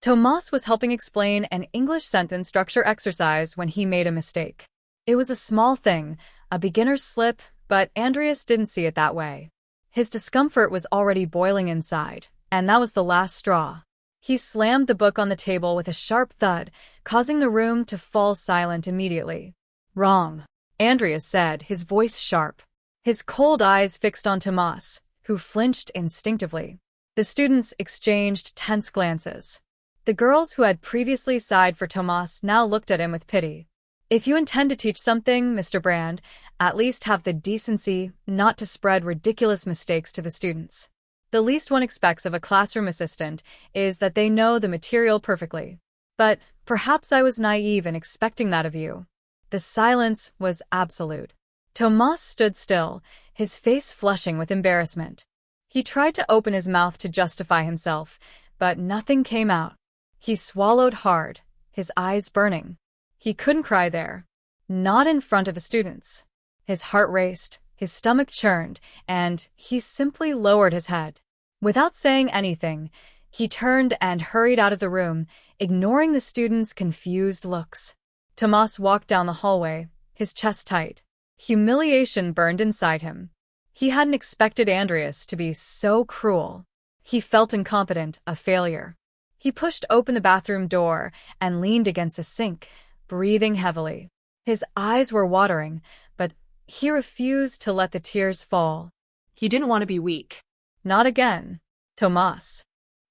Tomas was helping explain an English sentence structure exercise when he made a mistake. It was a small thing, a beginner's slip, but Andreas didn't see it that way. His discomfort was already boiling inside, and that was the last straw. He slammed the book on the table with a sharp thud, causing the room to fall silent immediately. "Wrong," Andreas said, his voice sharp. His cold eyes fixed on Tomas, who flinched instinctively. The students exchanged tense glances. The girls who had previously sighed for Tomas now looked at him with pity. "If you intend to teach something, Mr. Brand, at least have the decency not to spread ridiculous mistakes to the students. The least one expects of a classroom assistant is that they know the material perfectly. But perhaps I was naive in expecting that of you." The silence was absolute. Tomas stood still, his face flushing with embarrassment. He tried to open his mouth to justify himself, but nothing came out. He swallowed hard, his eyes burning. He couldn't cry there. Not in front of the students. His heart raced, his stomach churned, and he simply lowered his head. Without saying anything, he turned and hurried out of the room, ignoring the students' confused looks. Tomas walked down the hallway, his chest tight. Humiliation burned inside him. He hadn't expected Andreas to be so cruel. He felt incompetent, a failure. He pushed open the bathroom door and leaned against the sink, breathing heavily. His eyes were watering, but he refused to let the tears fall. He didn't want to be weak. "Not again, Tomas."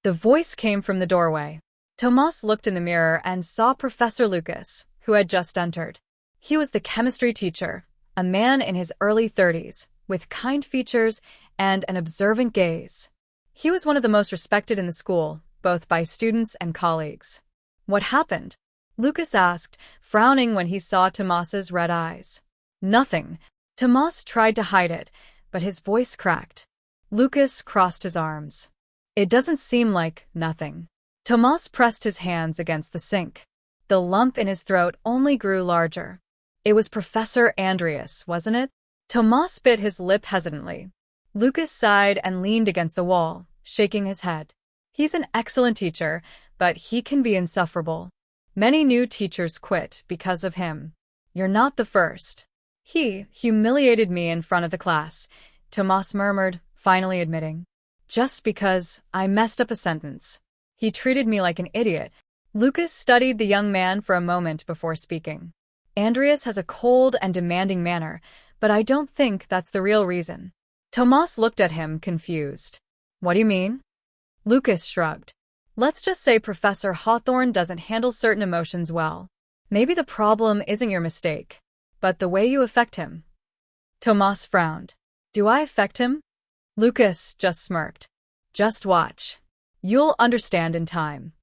The voice came from the doorway. Tomas looked in the mirror and saw Professor Lucas, who had just entered. He was the chemistry teacher, a man in his early 30s, with kind features and an observant gaze. He was one of the most respected in the school, both by students and colleagues. "What happened?" Lucas asked, frowning when he saw Tomas's red eyes. "Nothing." Tomas tried to hide it, but his voice cracked. Lucas crossed his arms. "It doesn't seem like nothing." Tomas pressed his hands against the sink. The lump in his throat only grew larger. It was Professor Andreas, wasn't it? Tomas bit his lip hesitantly. Lucas sighed and leaned against the wall, shaking his head. "He's an excellent teacher, but he can be insufferable. Many new teachers quit because of him. You're not the first." "He humiliated me in front of the class," Tomas murmured, finally admitting. "Just because I messed up a sentence. He treated me like an idiot." Lucas studied the young man for a moment before speaking. "Andreas has a cold and demanding manner, but I don't think that's the real reason." Tomas looked at him, confused. "What do you mean?" Lucas shrugged. "Let's just say Professor Hawthorne doesn't handle certain emotions well. Maybe the problem isn't your mistake, but the way you affect him." Tomas frowned. "Do I affect him?" Lucas just smirked. "Just watch. You'll understand in time."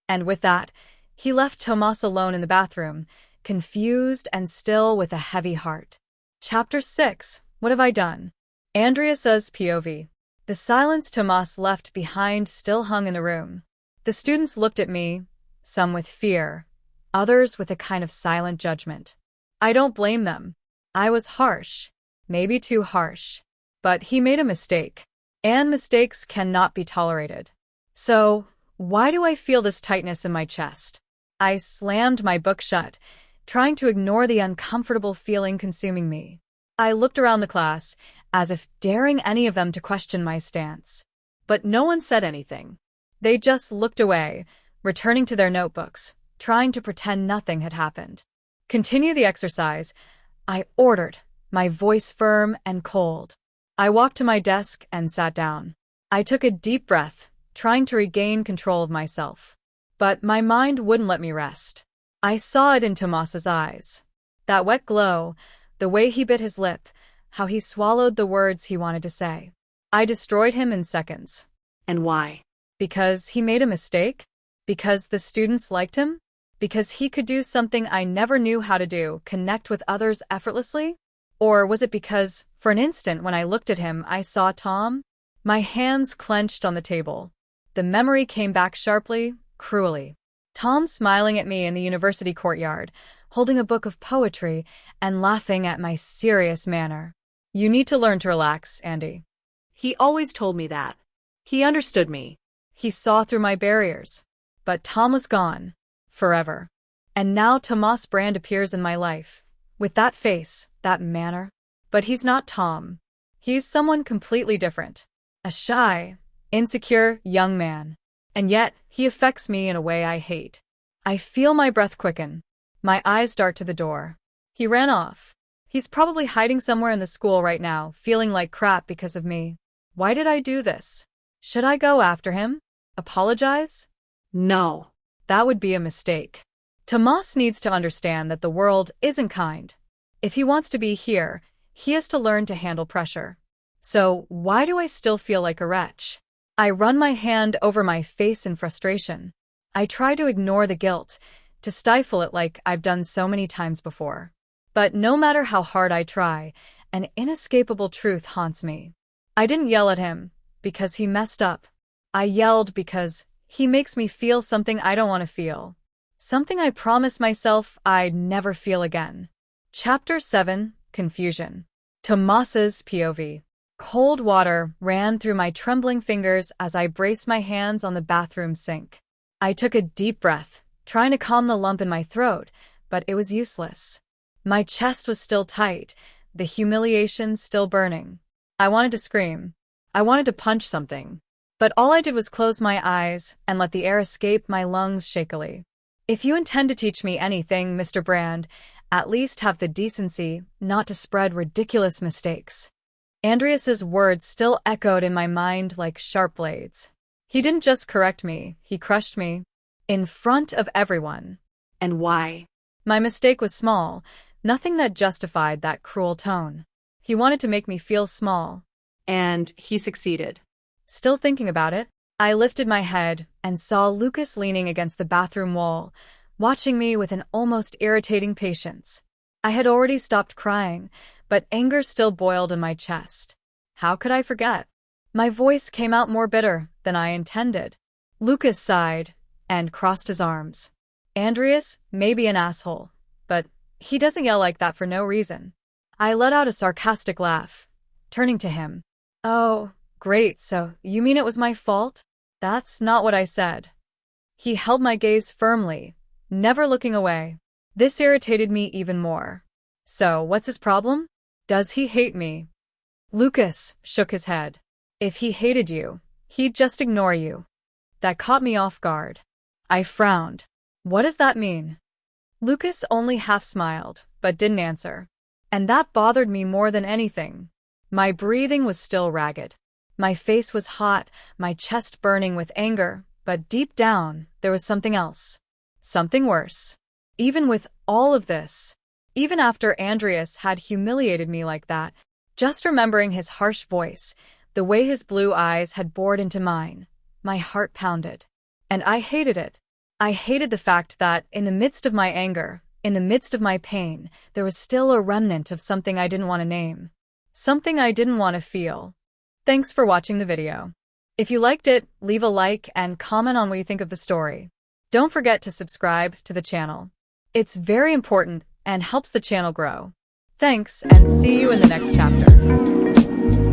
And with that, he left Tomas alone in the bathroom, confused and still with a heavy heart. Chapter 6. What have I done? Andreas's POV. The silence Tomas left behind still hung in the room. The students looked at me, some with fear, others with a kind of silent judgment. I don't blame them. I was harsh, maybe too harsh. But he made a mistake, and mistakes cannot be tolerated. So, why do I feel this tightness in my chest? I slammed my book shut, trying to ignore the uncomfortable feeling consuming me. I looked around the class, as if daring any of them to question my stance. But no one said anything. They just looked away, returning to their notebooks, trying to pretend nothing had happened. "Continue the exercise," I ordered, my voice firm and cold. I walked to my desk and sat down. I took a deep breath, trying to regain control of myself. But my mind wouldn't let me rest. I saw it in Tomas's eyes. That wet glow, the way he bit his lip, how he swallowed the words he wanted to say. I destroyed him in seconds. And why? Because he made a mistake? Because the students liked him? Because he could do something I never knew how to do, connect with others effortlessly? Or was it because, for an instant when I looked at him, I saw Tom? My hands clenched on the table. The memory came back sharply, cruelly. Tom smiling at me in the university courtyard, holding a book of poetry and laughing at my serious manner. "You need to learn to relax, Andy." He always told me that. He understood me. He saw through my barriers. But Tom was gone. Forever. And now Tomas Brand appears in my life. With that face, that manner. But he's not Tom. He's someone completely different. A shy, insecure young man. And yet, he affects me in a way I hate. I feel my breath quicken. My eyes dart to the door. He ran off. He's probably hiding somewhere in the school right now, feeling like crap because of me. Why did I do this? Should I go after him? Apologize? No. That would be a mistake. Tomas needs to understand that the world isn't kind. If he wants to be here, he has to learn to handle pressure. So, why do I still feel like a wretch? I run my hand over my face in frustration. I try to ignore the guilt, to stifle it like I've done so many times before. But no matter how hard I try, an inescapable truth haunts me. I didn't yell at him because he messed up. I yelled because he makes me feel something I don't want to feel. Something I promised myself I'd never feel again. Chapter 7, Confusion. Tomas's POV. Cold water ran through my trembling fingers as I braced my hands on the bathroom sink. I took a deep breath, trying to calm the lump in my throat, but it was useless. My chest was still tight, the humiliation still burning. I wanted to scream. I wanted to punch something. But all I did was close my eyes and let the air escape my lungs shakily. If you intend to teach me anything, Mr. Brand, at least have the decency not to spread ridiculous mistakes. Andreas's words still echoed in my mind like sharp blades. He didn't just correct me, he crushed me. In front of everyone. And why? My mistake was small, nothing that justified that cruel tone. He wanted to make me feel small. And he succeeded. Still thinking about it, I lifted my head and saw Lucas leaning against the bathroom wall, watching me with an almost irritating patience. I had already stopped crying, but anger still boiled in my chest. How could I forget? My voice came out more bitter than I intended. Lucas sighed and crossed his arms. Andreas may be an asshole, but he doesn't yell like that for no reason. I let out a sarcastic laugh, turning to him. Oh, great, so you mean it was my fault? That's not what I said. He held my gaze firmly, never looking away. This irritated me even more. So, what's his problem? Does he hate me? Lucas shook his head. If he hated you, he'd just ignore you. That caught me off guard. I frowned. What does that mean? Lucas only half smiled, but didn't answer. And that bothered me more than anything. My breathing was still ragged. My face was hot, my chest burning with anger, but deep down, there was something else. Something worse. Even with all of this, even after Andreas had humiliated me like that, just remembering his harsh voice, the way his blue eyes had bored into mine, my heart pounded. And I hated it. I hated the fact that, in the midst of my anger, in the midst of my pain, there was still a remnant of something I didn't want to name. Something I didn't want to feel. Thanks for watching the video. If you liked it, leave a like and comment on what you think of the story. Don't forget to subscribe to the channel. It's very important and helps the channel grow. Thanks, and see you in the next chapter.